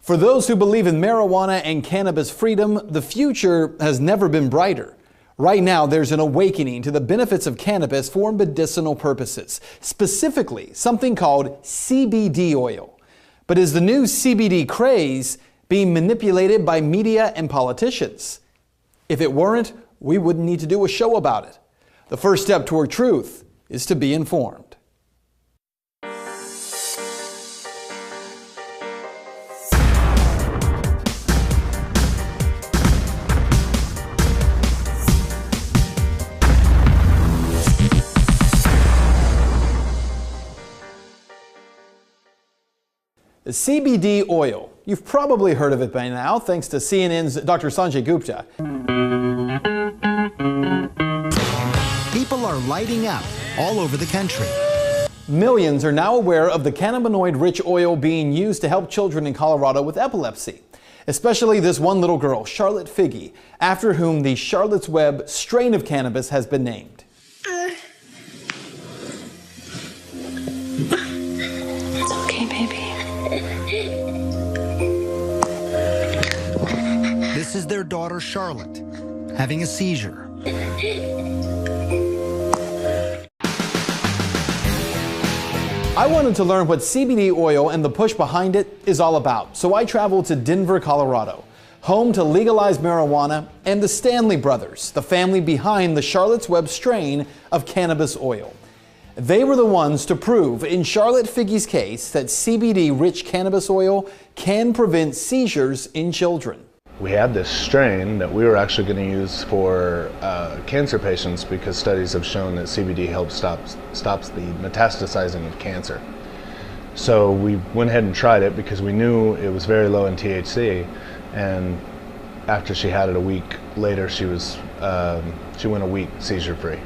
For those who believe in marijuana and cannabis freedom, the future has never been brighter. Right now, there's an awakening to the benefits of cannabis for medicinal purposes, specifically something called CBD oil. But is the new CBD craze being manipulated by media and politicians? If it weren't, we wouldn't need to do a show about it. The first step toward truth is to be informed. The CBD oil. You've probably heard of it by now, thanks to CNN's Dr. Sanjay Gupta. People are lighting up all over the country. Millions are now aware of the cannabinoid-rich oil being used to help children in Colorado with epilepsy, especially this one little girl, Charlotte Figge, after whom the Charlotte's Web strain of cannabis has been named. It's okay, baby. This is their daughter, Charlotte, having a seizure. I wanted to learn what CBD oil and the push behind it is all about, so I traveled to Denver, Colorado, home to legalized marijuana and the Stanley brothers, the family behind the Charlotte's Web strain of cannabis oil. They were the ones to prove in Charlotte Figge's case that CBD-rich cannabis oil can prevent seizures in children. We had this strain that we were actually going to use for cancer patients because studies have shown that CBD helps stops the metastasizing of cancer. So we went ahead and tried it because we knew it was very low in THC, and after she had it a week later, she went a week seizure-free.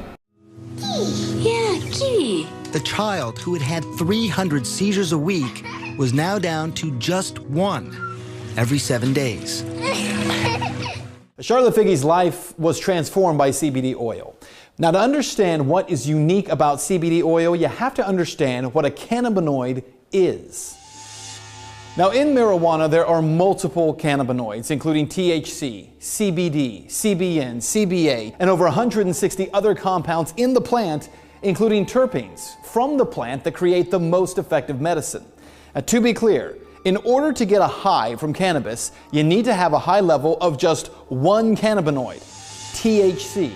Yeah, kitty. The child who had had 300 seizures a week was now down to just one every 7 days. Charlotte Figge's life was transformed by CBD oil. Now, to understand what is unique about CBD oil, you have to understand what a cannabinoid is. Now, in marijuana, there are multiple cannabinoids, including THC, CBD, CBN, CBA, and over 160 other compounds in the plant, including terpenes from the plant that create the most effective medicine. Now, to be clear, in order to get a high from cannabis, you need to have a high level of just one cannabinoid, THC.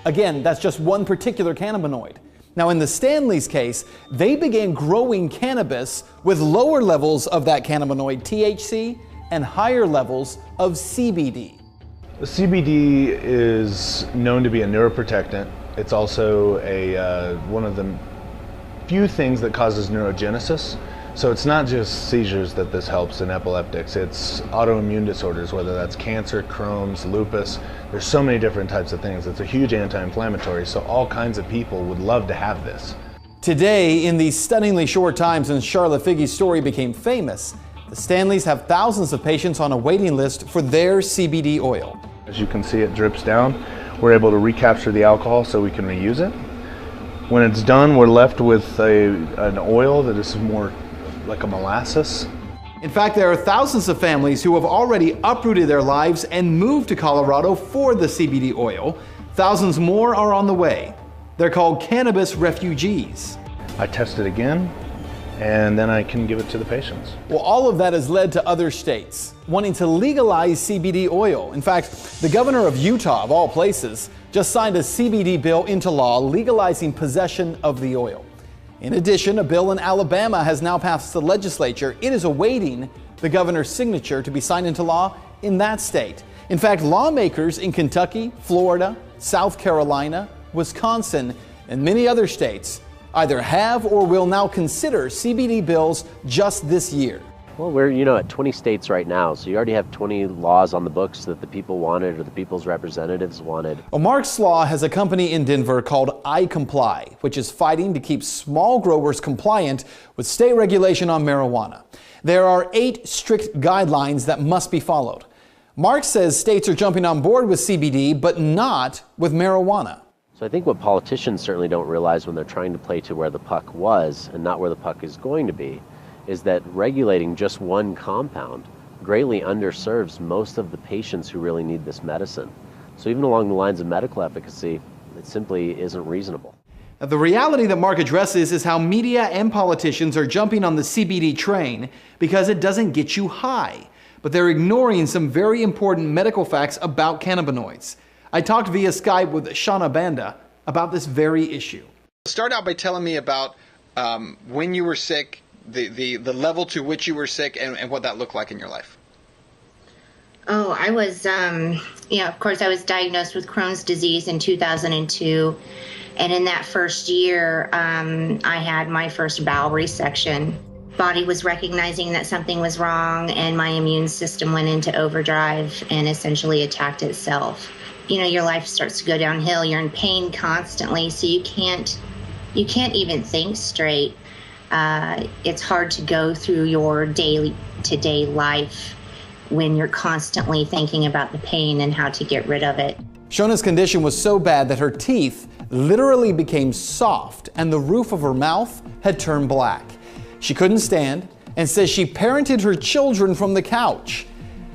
Again, that's just one particular cannabinoid. Now, in the Stanley's case, they began growing cannabis with lower levels of that cannabinoid THC and higher levels of CBD. CBD is known to be a neuroprotectant. It's also one of the few things that causes neurogenesis. So it's not just seizures that this helps in epileptics, it's autoimmune disorders, whether that's cancer, Crohn's, lupus. There's so many different types of things. It's a huge anti-inflammatory, so all kinds of people would love to have this. Today, in the stunningly short time since Charlotte Figge's story became famous, the Stanleys have thousands of patients on a waiting list for their CBD oil. As you can see, it drips down. We're able to recapture the alcohol so we can reuse it. When it's done, we're left with an oil that is more like a molasses. In fact, there are thousands of families who have already uprooted their lives and moved to Colorado for the CBD oil. Thousands more are on the way. They're called cannabis refugees. I test it again, and then I can give it to the patients. Well, all of that has led to other states wanting to legalize CBD oil. In fact, the governor of Utah, of all places, just signed a CBD bill into law legalizing possession of the oil. In addition, a bill in Alabama has now passed the legislature. It is awaiting the governor's signature to be signed into law in that state. In fact, lawmakers in Kentucky, Florida, South Carolina, Wisconsin, and many other states either have or will now consider CBD bills just this year. Well, we're, at 20 states right now, so you already have 20 laws on the books that the people wanted or the people's representatives wanted. Well, Mark Slaw has a company in Denver called I Comply, which is fighting to keep small growers compliant with state regulation on marijuana. There are 8 strict guidelines that must be followed. Mark says states are jumping on board with CBD, but not with marijuana. So I think what politicians certainly don't realize when they're trying to play to where the puck was and not where the puck is going to be is that regulating just one compound greatly underserves most of the patients who really need this medicine. So even along the lines of medical efficacy, it simply isn't reasonable. Now, the reality that Mark addresses is how media and politicians are jumping on the CBD train because it doesn't get you high, but they're ignoring some very important medical facts about cannabinoids. I talked via Skype with Shona Bandas about this very issue. Start out by telling me about when you were sick, the level to which you were sick, and what that looked like in your life. Oh, I was, of course, I was diagnosed with Crohn's disease in 2002. And in that first year, I had my first bowel resection. Body was recognizing that something was wrong, and my immune system went into overdrive and essentially attacked itself. Your life starts to go downhill. You're in pain constantly, so you can't even think straight. It's hard to go through your day-to-day life when you're constantly thinking about the pain and how to get rid of it. Shona's condition was so bad that her teeth literally became soft and the roof of her mouth had turned black. She couldn't stand and says she parented her children from the couch.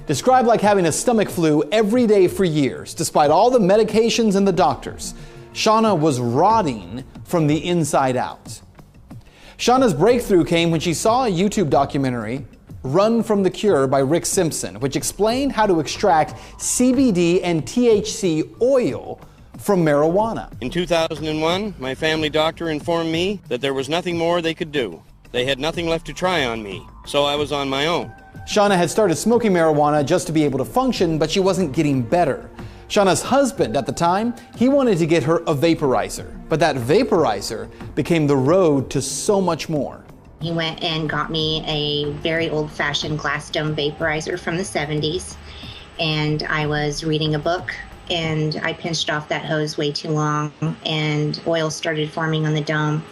Described like having a stomach flu every day for years, despite all the medications and the doctors. Shona was rotting from the inside out. Shona's breakthrough came when she saw a YouTube documentary, Run from the Cure by Rick Simpson, which explained how to extract CBD and THC oil from marijuana. In 2001, my family doctor informed me that there was nothing more they could do. They had nothing left to try on me, so I was on my own. Shona had started smoking marijuana just to be able to function, but she wasn't getting better. Shona's husband at the time, he wanted to get her a vaporizer, but that vaporizer became the road to so much more. He went and got me a very old-fashioned glass dome vaporizer from the 70s, and I was reading a book, and I pinched off that hose way too long, and oil started forming on the dome.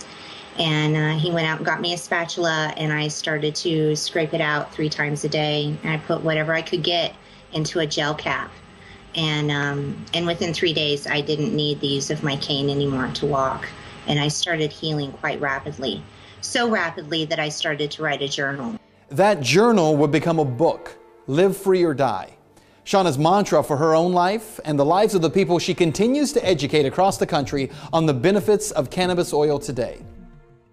And he went out and got me a spatula, and I started to scrape it out 3 times a day, and I put whatever I could get into a gel cap. And within 3 days, I didn't need the use of my cane anymore to walk, and I started healing quite rapidly. So rapidly that I started to write a journal. That journal would become a book, Live Free or Die. Shona's mantra for her own life and the lives of the people she continues to educate across the country on the benefits of cannabis oil today.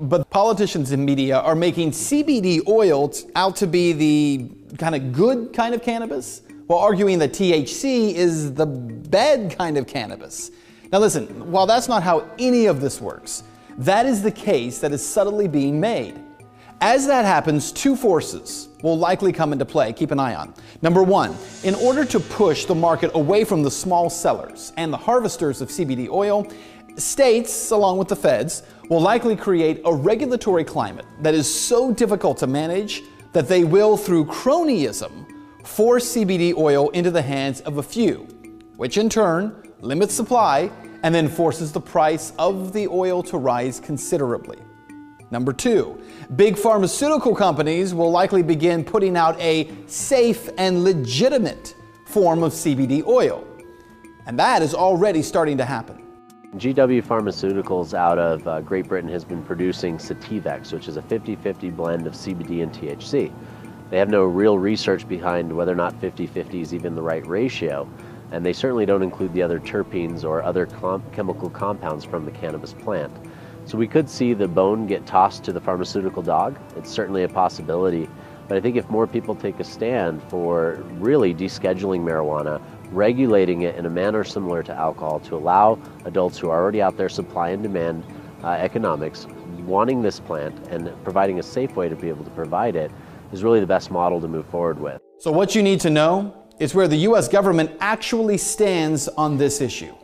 But politicians and media are making CBD oil out to be the kind of good kind of cannabis, while arguing that THC is the bad kind of cannabis. Now listen, while that's not how any of this works, that is the case that is subtly being made. As that happens, 2 forces will likely come into play. Keep an eye on. Number 1, in order to push the market away from the small sellers and the harvesters of CBD oil, states, along with the feds, will likely create a regulatory climate that is so difficult to manage that they will, through cronyism, force CBD oil into the hands of a few, which in turn limits supply and then forces the price of the oil to rise considerably. Number 2, big pharmaceutical companies will likely begin putting out a safe and legitimate form of CBD oil. And that is already starting to happen. GW Pharmaceuticals out of Great Britain has been producing Sativex, which is a 50-50 blend of CBD and THC. They have no real research behind whether or not 50-50 is even the right ratio, and they certainly don't include the other terpenes or other chemical compounds from the cannabis plant. So we could see the bone get tossed to the pharmaceutical dog. It's certainly a possibility, but I think if more people take a stand for really descheduling marijuana, regulating it in a manner similar to alcohol to allow adults who are already out there, supply and demand economics, wanting this plant and providing a safe way to be able to provide it, is really the best model to move forward with. So what you need to know is where the U.S. government actually stands on this issue.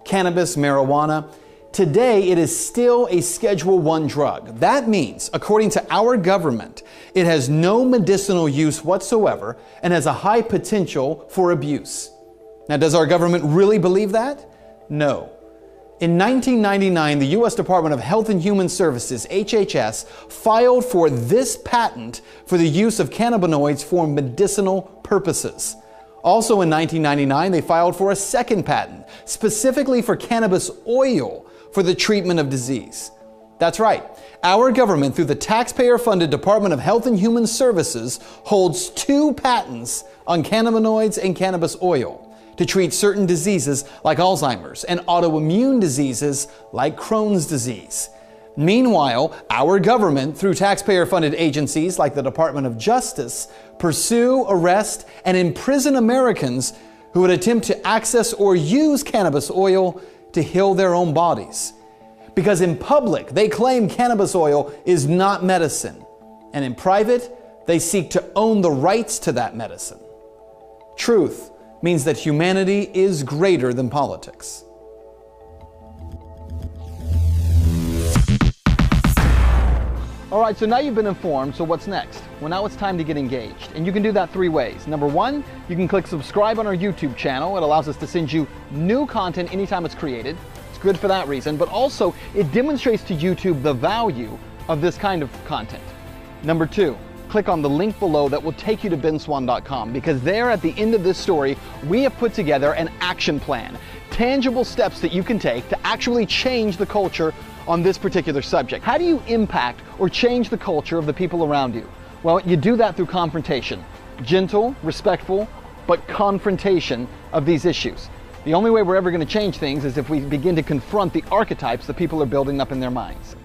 Cannabis, marijuana. Today, it is still a Schedule I drug. That means, according to our government, it has no medicinal use whatsoever and has a high potential for abuse. Now, does our government really believe that? No. In 1999, the U.S. Department of Health and Human Services, HHS, filed for this patent for the use of cannabinoids for medicinal purposes. Also in 1999, they filed for a second patent, specifically for cannabis oil for the treatment of disease. That's right. Our government, through the taxpayer-funded Department of Health and Human Services, holds 2 patents on cannabinoids and cannabis oil to treat certain diseases like Alzheimer's and autoimmune diseases like Crohn's disease. Meanwhile, our government, through taxpayer-funded agencies like the Department of Justice, pursue, arrest, and imprison Americans who would attempt to access or use cannabis oil to heal their own bodies. Because in public, they claim cannabis oil is not medicine, and in private, they seek to own the rights to that medicine. Truth means that humanity is greater than politics. All right, so now you've been informed, so what's next? Well, now it's time to get engaged, and you can do that 3 ways. Number 1, you can click subscribe on our YouTube channel. It allows us to send you new content anytime it's created. It's good for that reason, but also it demonstrates to YouTube the value of this kind of content. Number 2, click on the link below that will take you to benswan.com, because there at the end of this story, we have put together an action plan, tangible steps that you can take to actually change the culture on this particular subject. How do you impact or change the culture of the people around you? Well, you do that through confrontation. Gentle, respectful, but confrontation of these issues. The only way we're ever going to change things is if we begin to confront the archetypes that people are building up in their minds.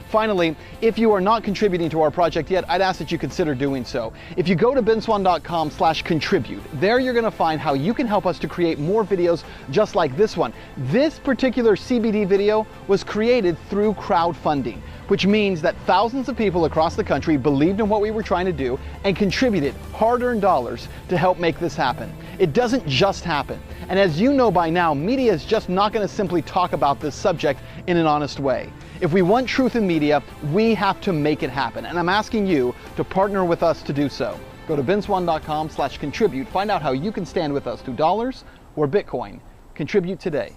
Finally, if you are not contributing to our project yet, I'd ask that you consider doing so. If you go to benswan.com/contribute, there you're going to find how you can help us to create more videos just like this one. This particular CBD video was created through crowdfunding, which means that thousands of people across the country believed in what we were trying to do and contributed hard-earned dollars to help make this happen. It doesn't just happen. And as you know by now, media is just not going to simply talk about this subject in an honest way. If we want truth in media, we have to make it happen. And I'm asking you to partner with us to do so. Go to benswan.com/contribute. Find out how you can stand with us through dollars or Bitcoin. Contribute today.